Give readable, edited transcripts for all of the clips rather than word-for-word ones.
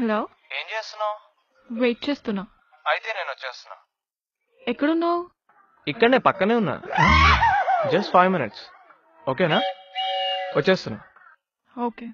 Hello, ఏం చేస్తున్నావు? Wait చేస్తున్నా. అయితే నేను వచ్చేస్తున్నా. ఎక్కడున్నావు? ఇక్కడనే పక్కనే ఉన్నా. Just 5 minutes. ఓకేనా? వచ్చేస్తున్నా. ఓకే.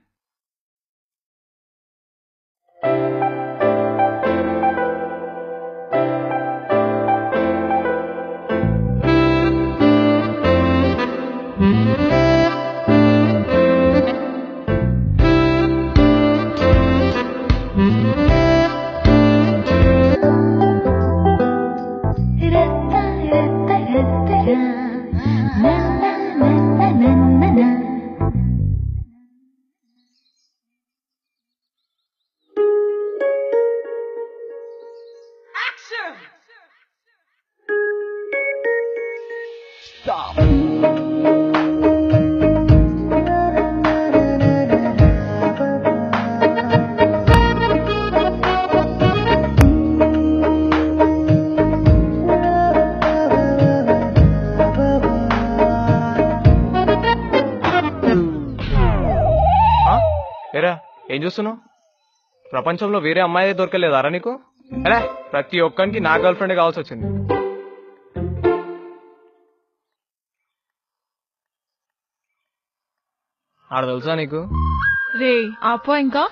ఏరా, ఏం చూస్తున్నావు? ప్రపంచంలో వేరే అమ్మాయి దొరకలేదారా నీకు? అరే, ప్రతి ఒక్కరికి నా గర్ల్ ఫ్రెండ్ కావాల్సి వచ్చింది. ఆడ తెలుసా నీకు? రే ఆపో ఇంకా.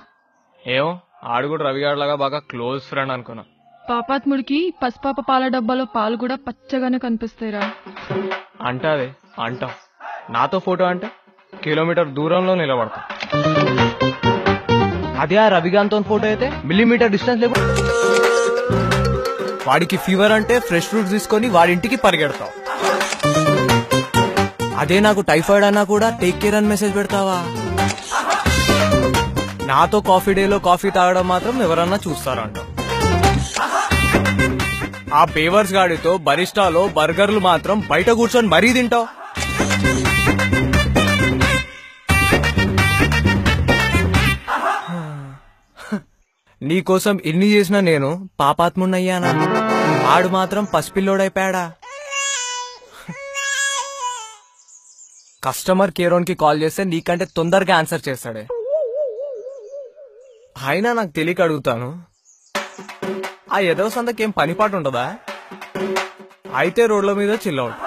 ఏమో, ఆడు కూడా రవిగాడిలాగా బాగా క్లోజ్ ఫ్రెండ్ అనుకున్నా. పాపాత్ముడికి పసిపాప పాల డబ్బాలో పాలు కూడా పచ్చగానే కనిపిస్తాయిరా. అంటాదే అంటాం. నాతో ఫోటో అంటే కిలోమీటర్ దూరంలో నిలబడతా. అదే ఆ రవిగాంతో ఫోటో అయితే మిల్లీమీటర్ డిస్టెన్స్ లేవు. వాడికి ఫీవర్ అంటే ఫ్రెష్ ఫ్రూట్స్ తీసుకొని వాడింటికి పరిగెడతావు. అదే నాకు టైఫాయిడ్ అన్నా కూడా టేక్ కేర్ అని మెసేజ్ పెడతావా? నాతో కాఫీ డేలో కాఫీ తాగడం మాత్రం ఎవరన్నా చూస్తారంట. ఆ పేవర్స్ గాడితో బరిస్టాలో బర్గర్లు మాత్రం బయట కూర్చొని మరీ తింటావు. నీకోసం ఇన్ని చేసినా నేను పాపాత్మున్నయ్యానా? వాడు మాత్రం పసిపిల్లోడైపోయాడా? కస్టమర్ కేర్ కి కాల్ చేస్తే నీకంటే తొందరగా ఆన్సర్ చేస్తాడే. అయినా నాకు తెలియక అడుగుతాను, ఆ ఎదవ సందకేం పనిపాటు ఉంటుందా? అయితే రోడ్ల మీద చిల్అవుట్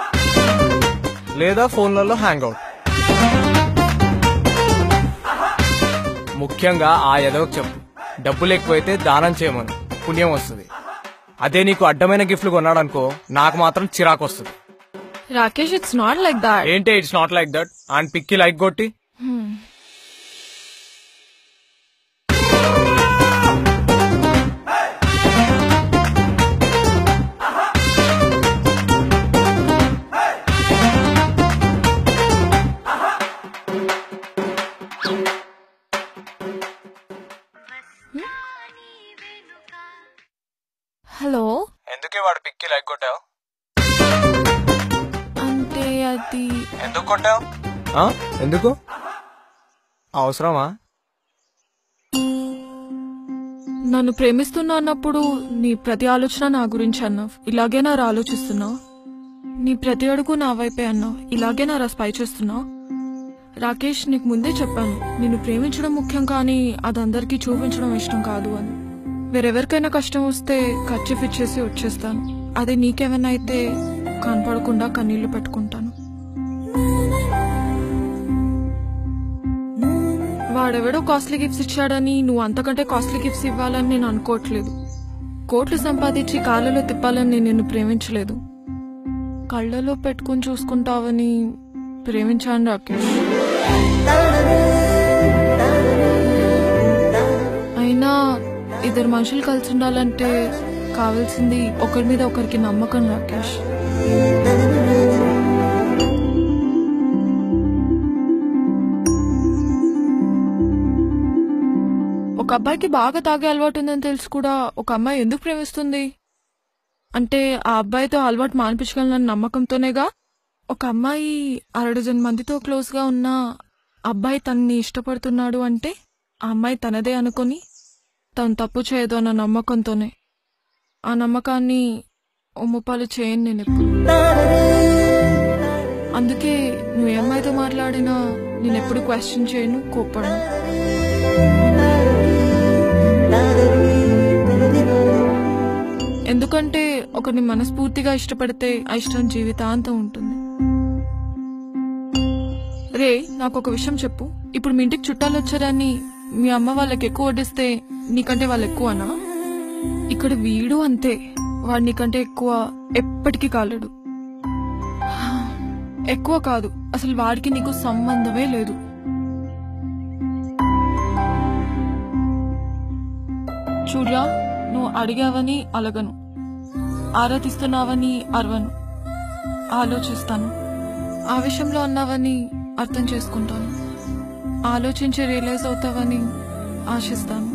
లేదా ఫోన్లలో హ్యాంగ్ అవుట్. ముఖ్యంగా ఆ ఎదవకు చెప్పు, డబ్బులు ఎక్కువైతే దానం చేయమను, పుణ్యం వస్తుంది. అదే నీకు అడ్డమైన గిఫ్ట్లు కొన్నాడనుకో, నాకు మాత్రం చిరాకు వస్తుంది. Rakesh, it's not like that. ఏంటి it's not like that? And పిక్కి లైక్ కొట్టి హలో. ఎందుకే వాడు పిక్కి లైక్ కొట్టావు? అంటే అది ఎందుకు కొట్టావు? ఎందుకు? అవసరమా? నన్ను ప్రేమిస్తున్నా అన్నప్పుడు నీ ప్రతి ఆలోచన నా గురించి అన్నావు. ఇలాగే నా ఆలోచిస్తున్నావు. నీ ప్రతి అడుగు నా వైపే అన్నావు. ఇలాగే నా స్పై చేస్తున్నావు. రాకేష్, నీకు ముందే చెప్పాను, నిన్ను ప్రేమించడం ముఖ్యం కానీ అదందరికీ చూపించడం ఇష్టం కాదు అని. వేరెవరికైనా కష్టం వస్తే ఖర్చు ఇచ్చేసి వచ్చేస్తాను. అదే నీకేమైనా అయితే కనపడకుండా కన్నీళ్లు పెట్టుకుంటాను. వాడెవడో కాస్ట్లీ గిఫ్ట్స్ ఇచ్చాడని నువ్వు అంతకంటే కాస్ట్లీ గిఫ్ట్స్ ఇవ్వాలని నేను అనుకోవట్లేదు. కోట్లు సంపాదించి కాళ్ళలో తిప్పాలని నేను నిన్ను ప్రేమించలేదు. కళ్ళలో పెట్టుకుని చూసుకుంటావని ప్రేమించాను రాకేష్. అయినా ఇద్దరు మనుషులు కలిసి ఉండాలంటే కావాల్సింది ఒకరి మీద ఒకరికి నమ్మకం రాకేష్. ఒక అబ్బాయికి బాగా తాగే అలవాటు ఉందని తెలిసి కూడా ఒక అమ్మాయి ఎందుకు ప్రేమిస్తుంది అంటే ఆ అబ్బాయితో అలవాటు మానిపించగలనన్న నమ్మకంతోనేగా. ఒక అమ్మాయి 6 మందితో క్లోజ్ గా ఉన్న అబ్బాయి తనని ఇష్టపడుతున్నాడు అంటే ఆ అమ్మాయి తనదే అనుకుని తను తప్పు చేయదు అన్న నమ్మకంతోనే. ఆ నమ్మకాన్ని ఒమ్ముపాలు చేయను నేను ఎప్పుడు. అందుకే నువ్వు ఏ అమ్మాయితో మాట్లాడినా నేను ఎప్పుడు క్వశ్చన్ చేయను, కోప్పడను. ఎందుకంటే ఒకరిని మనస్ఫూర్తిగా ఇష్టపడితే ఆ ఇష్టం జీవితాంతం ఉంటుంది. రే, నాకు ఒక విషయం చెప్పు. ఇప్పుడు మీ ఇంటికి చుట్టాలు వచ్చారని మీ అమ్మ వాళ్ళకి ఎక్కువ వడ్డిస్తే నీకంటే వాళ్ళు ఎక్కువనా? ఇక్కడ వీడు అంతే, వాడు నీకంటే ఎక్కువ ఎప్పటికీ కాలేడు. ఎక్కువ కాదు, అసలు వాడికి నీకు సంబంధమే లేదు. చూడ్రా, నువ్వు అడిగావని అలగను, ఆరాధిస్తున్నావని అరవను, ఆలోచిస్తాను. ఆవేశంలో అన్నావని అర్థం చేసుకుంటాను, ఆలోచించి రియలైజ్ అవుతావని ఆశిస్తాను.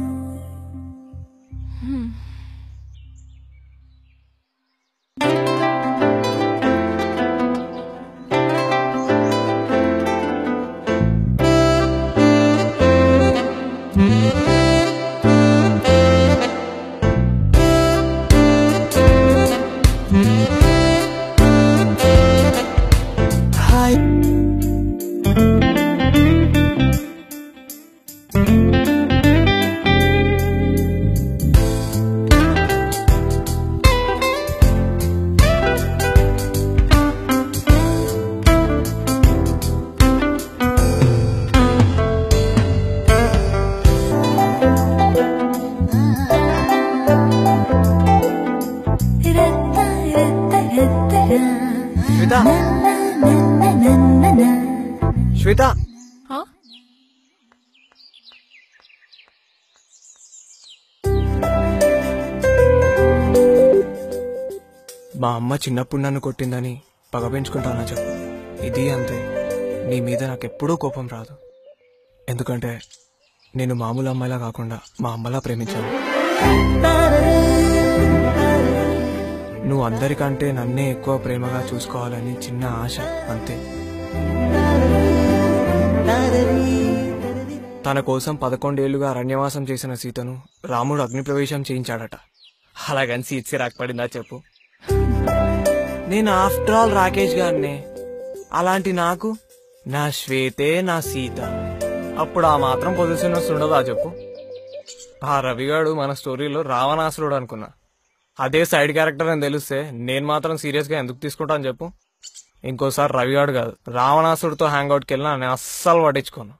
శ్వేత, హా? మా అమ్మ చిన్నప్పుడు నన్ను కొట్టిందని పగ పెంచుకుంటానా చెప్పు? ఇది అంతే, నీ మీద నాకెప్పుడూ కోపం రాదు. ఎందుకంటే నేను మామూలు అమ్మాయిలా కాకుండా మా అమ్మలా ప్రేమించాను. నువ్వు అందరికంటే నన్నే ఎక్కువ ప్రేమగా చూసుకోవాలని చిన్న ఆశ, అంతే. తన కోసం 11 ఏళ్లుగా అరణ్యవాసం చేసిన సీతను రాముడు అగ్నిప్రవేశం చేయించాడట. అలాగని సీట్సే రాకపోయిందా చెప్పు? నేను ఆఫ్టర్ ఆల్ రాకేష్ గారినే. అలాంటి నాకు నా శ్వేతే నా సీత. అప్పుడు ఆ మాత్రం పొజిషన్ ఉండదా చెప్పు? ఆ రవిగాడు మన స్టోరీలో రావణాసురుడు అనుకున్నా. అదే సైడ్ క్యారెక్టర్ అని తెలిస్తే నేను మాత్రం సీరియస్ గా ఎందుకు తీసుకుంటాను చెప్పు? ఇంకోసారి రవిగాడు కాదు, రావణాసుడితో హ్యాంగ్ అవుట్కి వెళ్ళినా నేను అస్సలు పట్టించుకోను.